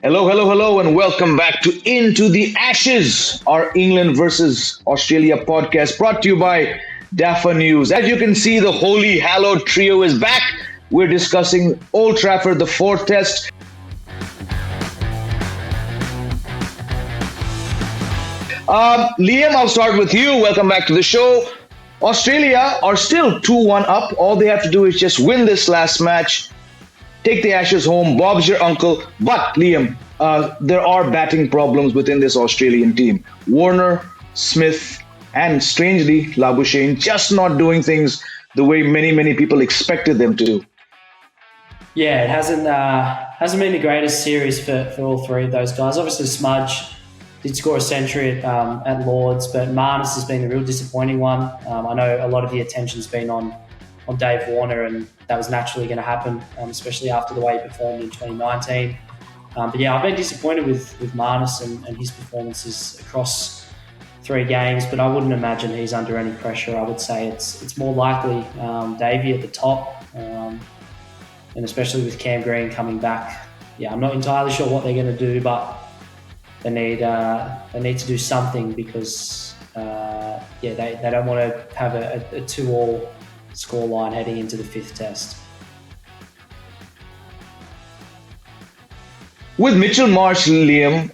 Hello, hello, hello, and welcome back to Into the Ashes, our England versus Australia podcast brought to you by DAFA News. As you can see, the holy hallowed trio is back. We're discussing Old Trafford, the fourth test. Liam, I'll start with you. Welcome back to the show. Australia are still 2-1 up. All they have to do is just win this last match, take the Ashes home. Bob's your uncle. But, Liam, there are batting problems within this Australian team. Warner, Smith, and strangely, Labuschagne just not doing things the way many people expected them to do. Yeah, it hasn't been the greatest series for all three of those guys. Obviously, Smudge did score a century at Lords, but Marnus has been the real disappointing one. I know a lot of the attention's been on Dave Warner, and that was naturally going to happen, especially after the way he performed in 2019. But yeah, I've been disappointed with Marnus and his performances across 3 games, but I wouldn't imagine he's under any pressure. I would say it's more likely Davey at the top, and especially with Cam Green coming back. Yeah, I'm not entirely sure what they're going to do, but they need to do something because they don't want to have a 2-2 scoreline heading into the 5th test. With Mitchell Marsh, Liam,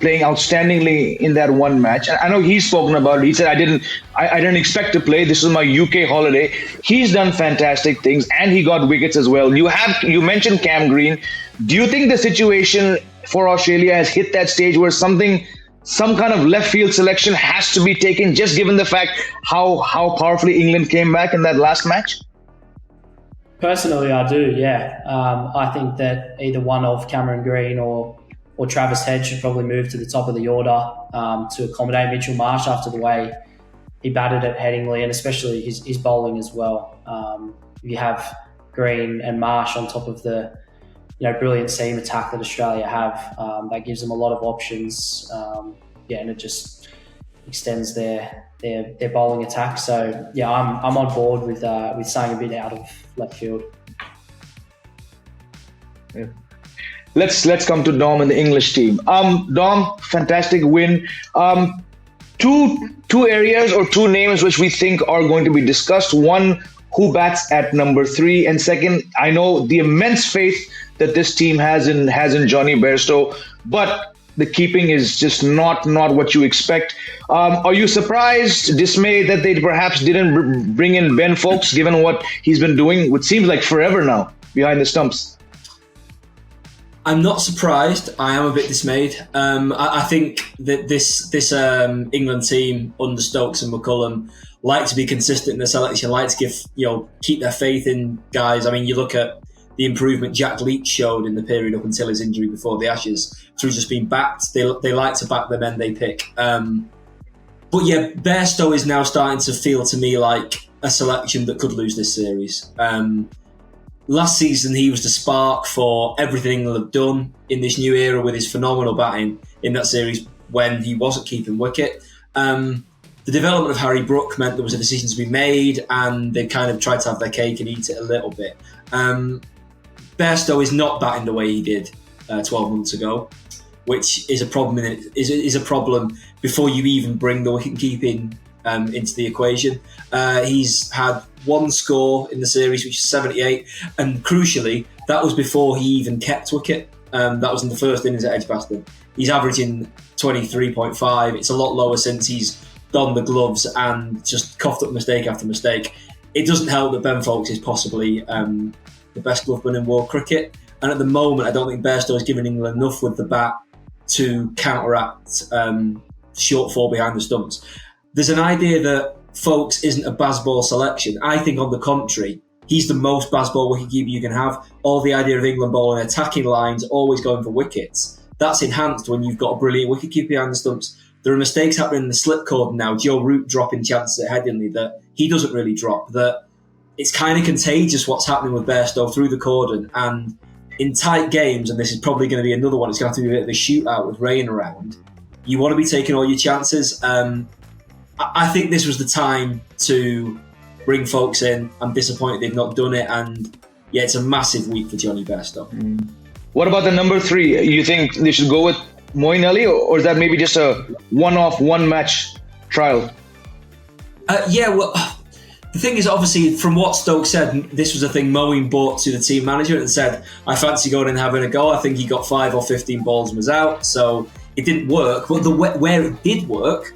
playing outstandingly in that one match, and I know he's spoken about it. He said, I didn't expect to play. This is my UK holiday. He's done fantastic things, and he got wickets as well. You mentioned Cam Green. Do you think the situation for Australia has hit that stage where some kind of left field selection has to be taken, just given the fact how powerfully England came back in that last match? Personally, I do, yeah. I think that either one of Cameron Green or Travis Head should probably move to the top of the order to accommodate Mitchell Marsh after the way he batted at Headingley, and especially his bowling as well. If you have Green and Marsh on top of the brilliant seam attack that Australia have, that gives them a lot of options. And it just extends their bowling attack. So yeah, I'm on board with staying a bit out of left field. Yeah. Let's come to Dom and the English team. Dom, fantastic win. Two areas or two names which we think are going to be discussed. One, who bats at number 3, and second, I know the immense faith that this team has in Johnny Bairstow, but the keeping is just not what you expect. Are you surprised, dismayed that they perhaps didn't bring in Ben Foakes, given what he's been doing, which seems like forever now, behind the stumps? I'm not surprised. I am a bit dismayed. I think that this England team under Stokes and McCullum like to be consistent in their selection, like to keep their faith in guys. I mean, you look at the improvement Jack Leach showed in the period up until his injury before the Ashes, through just being backed. They like to back the men they pick. But yeah, Bairstow is now starting to feel to me like a selection that could lose this series. Last season, he was the spark for everything England have done in this new era with his phenomenal batting in that series when he wasn't keeping wicket. The development of Harry Brook meant there was a decision to be made, and they kind of tried to have their cake and eat it a little bit. Bairstow is not batting the way he did 12 months ago, which is a problem. Is a problem before you even bring the wicket keeping into the equation. He's had 1 score in the series, which is 78, and crucially, that was before he even kept wicket. That was in the first innings at Edgbaston. He's averaging 23.5. It's a lot lower since he's donned the gloves and just coughed up mistake after mistake. It doesn't help that Ben Foakes is possibly the best gloveman in world cricket, and at the moment I don't think Bairstow is giving England enough with the bat to counteract shortfall behind the stumps. There's an idea that Foakes isn't a baseball selection. I think on the contrary, he's the most baseball wicketkeeper you can have. All the idea of England bowling attacking lines, always going for wickets, that's enhanced when you've got a brilliant wicketkeeper behind the stumps. There are mistakes happening in the slip cordon now. Joe Root dropping chances at Headingley that he doesn't really drop. That it's kind of contagious what's happening with Bairstow through the cordon, and in tight games, and this is probably going to be another one, it's going to have to be a bit of a shootout with rain around. You want to be taking all your chances. I think this was the time to bring Foakes in. I'm disappointed they've not done it, and yeah, it's a massive week for Johnny Bairstow. What about the number 3? You think they should go with Moeen Ali, or is that maybe just a one-off, one-match trial? Yeah, well, the thing is, obviously, from what Stokes said, this was a thing Moeen brought to the team manager and said, I fancy going and having a go. I think he got 5 or 15 balls and was out, so it didn't work. But where it did work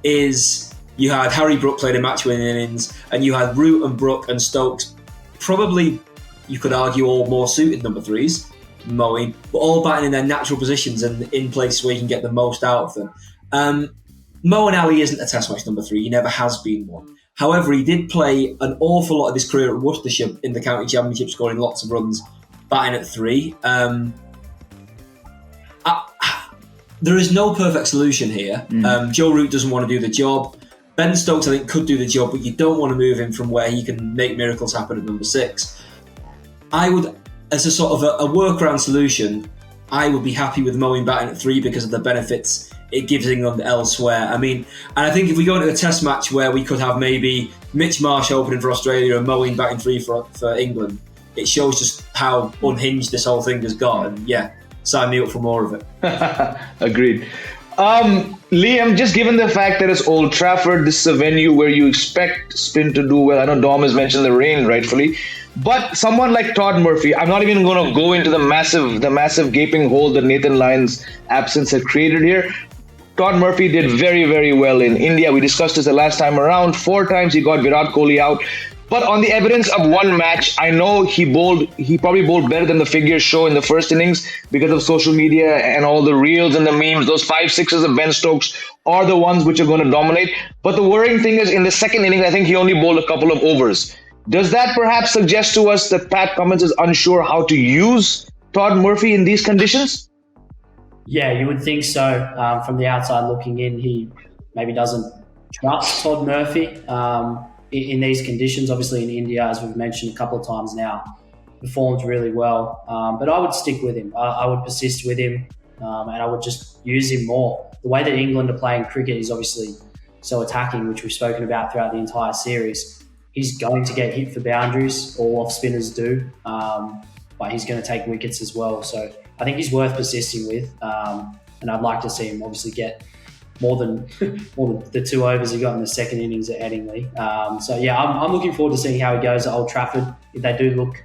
is you had Harry Brook played a match-winning innings, and you had Root and Brook and Stokes, probably, you could argue, all more suited number 3s, Moeen, but all batting in their natural positions and in places where you can get the most out of them. Moeen Ali isn't a test match number 3. He never has been one. However, he did play an awful lot of his career at Worcestershire in the county championship, scoring lots of runs, batting at 3. There is no perfect solution here. Joe Root doesn't want to do the job. Ben Stokes, I think, could do the job, but you don't want to move him from where he can make miracles happen at number 6. I would, as a sort of a workaround solution, I would be happy with Moeen batting at 3 because of the benefits it gives England elsewhere. I mean, and I think if we go into a test match where we could have maybe Mitch Marsh opening for Australia and Moeen batting 3 for England, it shows just how unhinged this whole thing has got. And yeah, sign me up for more of it. Agreed. Liam, just given the fact that it's Old Trafford, this is a venue where you expect spin to do well. I know Dom has mentioned the rain, rightfully. But someone like Todd Murphy, I'm not even going to go into the massive gaping hole that Nathan Lyon's absence had created here. Todd Murphy did very, very well in India. We discussed this the last time around. 4 times he got Virat Kohli out. But on the evidence of one match, I know he probably bowled better than the figures show in the first innings because of social media and all the reels and the memes. Those 5-6s of Ben Stokes are the ones which are going to dominate. But the worrying thing is in the second innings, I think he only bowled a couple of overs. Does that perhaps suggest to us that Pat Cummins is unsure how to use Todd Murphy in these conditions? Yeah, you would think so. From the outside looking in, he maybe doesn't trust Todd Murphy in these conditions. Obviously in India, as we've mentioned a couple of times now, performed really well. But I would stick with him. I would persist with him and I would just use him more. The way that England are playing cricket is obviously so attacking, which we've spoken about throughout the entire series. He's going to get hit for boundaries, all off spinners do, but he's going to take wickets as well. So I think he's worth persisting with, and I'd like to see him obviously get more than the 2 overs he got in the second innings at Headingley. So yeah, I'm looking forward to seeing how he goes at Old Trafford. If they do look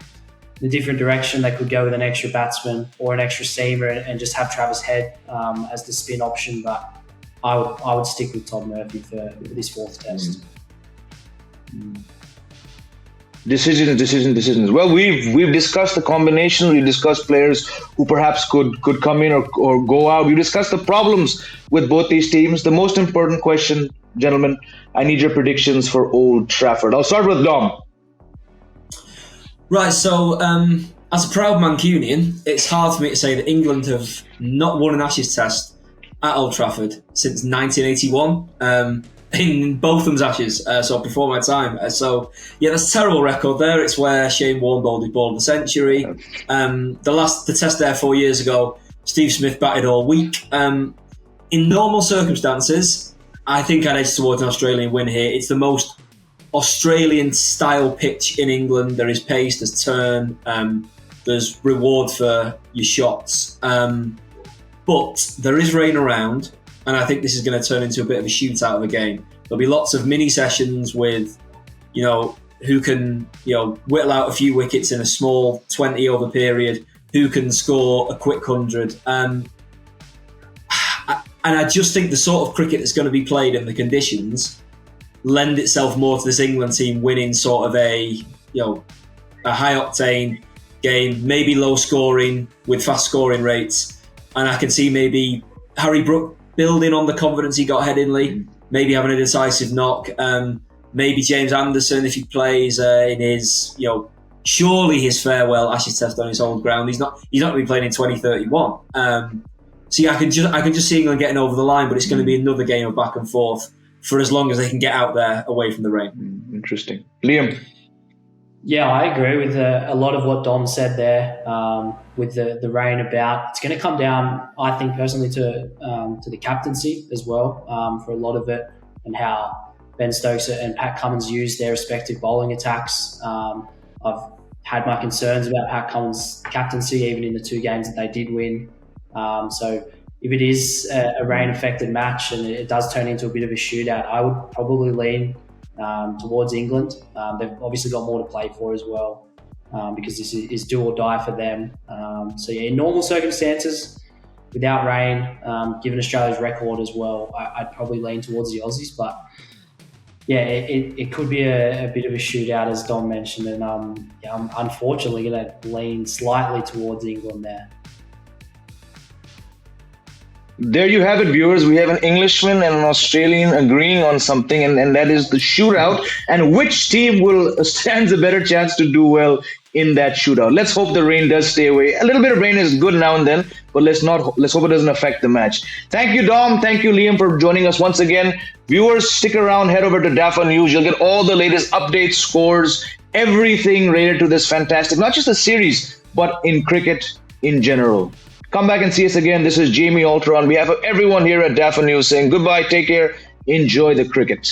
in a different direction, they could go with an extra batsman or an extra seamer and just have Travis Head as the spin option. But I would stick with Todd Murphy for this 4th test. Decisions. Well, we've discussed the combination. We've discussed players who perhaps could come in or go out. We've discussed the problems with both these teams. The most important question, gentlemen, I need your predictions for Old Trafford. I'll start with Dom. Right, so as a proud Mancunian, it's hard for me to say that England have not won an Ashes test at Old Trafford since 1981. In Botham's Ashes, so before my time. So, yeah, that's a terrible record there. It's where Shane Warne bowled his ball of the century. The test there 4 years ago, Steve Smith batted all week. In normal circumstances, I think I'd edge towards an Australian win here. It's the most Australian-style pitch in England. There is pace, there's turn, there's reward for your shots. But there is rain around. And I think this is going to turn into a bit of a shootout of a game. There'll be lots of mini sessions with, who can, whittle out a few wickets in a small 20-over period, who can score a quick 100. And I just think the sort of cricket that's going to be played in the conditions lend itself more to this England team winning sort of a high-octane game, maybe low-scoring with fast-scoring rates. And I can see maybe Harry Brook building on the confidence he got at Headingley, maybe having a decisive knock. Maybe James Anderson, if he plays in his, surely his farewell Ashes test on his old ground. He's not going to be playing in 2031. So yeah, I can just see England getting over the line, but it's going to be another game of back and forth for as long as they can get out there away from the rain. Interesting. Liam? Yeah, I agree with a lot of what Dom said there. With the rain about, it's going to come down, I think personally, to the captaincy as well for a lot of it, and how Ben Stokes and Pat Cummins use their respective bowling attacks. I've had my concerns about Pat Cummins' captaincy, even in the 2 games that they did win. So if it is a rain-affected match and it does turn into a bit of a shootout, I would probably lean towards England. They've obviously got more to play for as well, because this is do or die for them. So yeah, in normal circumstances, without rain, given Australia's record as well, I'd probably lean towards the Aussies. But yeah, it could be a bit of a shootout, as Dom mentioned, and I'm unfortunately going to lean slightly towards England there. There you have it, viewers. We have an Englishman and an Australian agreeing on something, and that is the shootout, and which team stands a better chance to do well in that shootout. Let's hope the rain does stay away. A little bit of rain is good now and then, but let's hope it doesn't affect the match. Thank you, Dom. Thank you, Liam, for joining us once again. Viewers, stick around. Head over to DAFA News. You'll get all the latest updates, scores, everything related to this fantastic, not just the series, but in cricket in general. Come back and see us again. This is Jamie Alter on behalf of everyone here at DAFA News saying goodbye, take care, enjoy the cricket.